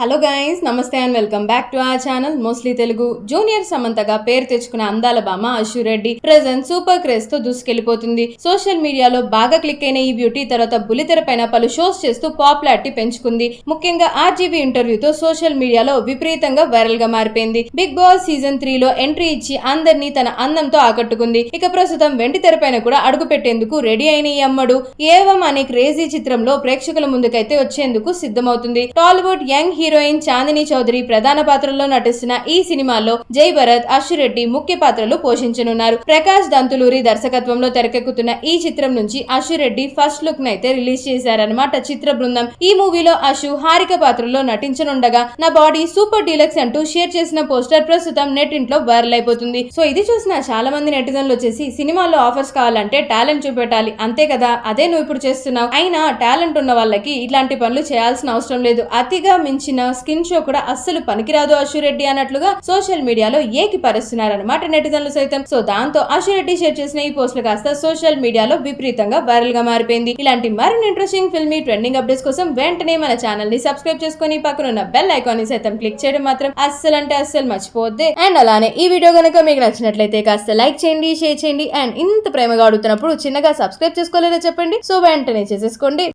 Hello guys, నమస్తే and welcome back to our channel mostly Telugu. Junior సమంతగా పేరు తెచ్చుకున్న అందాల భామ Ashu Reddy present super craze తో దూసుకెళ్లిపోతుంది. సోషల్ మీడియాలో బాగా క్లిక్ అయిన ఈ బ్యూటీ తర్వాత బుల్లితెర పైన పలు షోస్ చేస్తూ పాపులారిటీ పెంచుకుంది. ముఖ్యంగా ఆర్జీవీ ఇంటర్వ్యూతో సోషల్ మీడియాలో విపరీతంగా వైరల్ గా మారిపోయింది. బిగ్ బాస్ సీజన్ 3 లో ఎంట్రీ ఇచ్చి అందరినీ తన అందంతో ఆకట్టుకుంది. ఇక ప్రస్తుతం వెండి తెరపైన కూడా అడుగు పెట్టేందుకు రెడీ అయిన ఈ అమ్మడు ఏవం అనే క్రేజీ చిత్రంలో ప్రేక్షకుల ముందుకైతే వచ్చేందుకు సిద్ధమవుతుంది. టాలీవుడ్ యంగ్ హీరోయిన్ చాందిని చౌదరి ప్రధాన పాత్రలో నటిస్తున్న ఈ సినిమాలో జై భరత్, అశు రెడ్డి ముఖ్య పాత్రలు పోషించనున్నారు. ప్రకాష్ దంతులూరి దర్శకత్వంలో తెరకెక్కుతున్న ఈ చిత్రం నుంచి అశు రెడ్డి ఫస్ట్ లుక్ నైతే రిలీజ్ చేశారన్నమాట చిత్ర బృందం. ఈ మూవీలో అశు హారిక పాత్రలో నటించనుండగా నా బాడీ సూపర్ డీలక్స్ అంటూ షేర్ చేసిన పోస్టర్ ప్రస్తుతం నెట్టింట్లో వైరల్ అయిపోతుంది. సో ఇది చూసిన చాలా మంది నెటిజన్లు వచ్చేసి సినిమాల్లో ఆఫర్స్ కావాలంటే టాలెంట్ చూపెట్టాలి, అంతే కదా, అదే నువ్వు ఇప్పుడు చేస్తున్నావు, అయినా టాలెంట్ ఉన్న వాళ్ళకి ఇలాంటి పనులు చేయాల్సిన అవసరం లేదు, అతిగా మించిన స్కిన్ షో కూడా అస్సలు పనికిరాదు అశు రెడ్డి అన్నట్లుగా సోషల్ మీడియాలో ఏకి పరుస్తున్నారన్నమాట నెటిజన్లు సైతం. సో దాంతో అశు రెడ్డి షేర్ చేసిన ఈ పోస్టులు కాస్త సోషల్ మీడియాలో విపరీతంగా వైరల్ గా మారిపోయింది. ఇలాంటి మరిన్ని ఇంట్రెస్టింగ్ ఫిల్మీ ట్రెండింగ్ అప్డేట్స్ కోసం వెంటనే మన ఛానల్ ని సబ్స్క్రైబ్ చేసుకుని పక్కనున్న బెల్ ఐకాన్ ని సైతం క్లిక్ చేయడం మాత్రం అస్సలు మర్చిపోద్ది. అండ్ అలానే ఈ వీడియో కనుక మీకు నచ్చినట్లయితే కాస్త లైక్ చేయండి, షేర్ చేయండి. అండ్ ఇంత ప్రేమగా అడుగుతున్నప్పుడు చిన్నగా సబ్స్క్రైబ్ చేసుకోలేదో చెప్పండి. సో వెంటనే చేసేసుకోండి.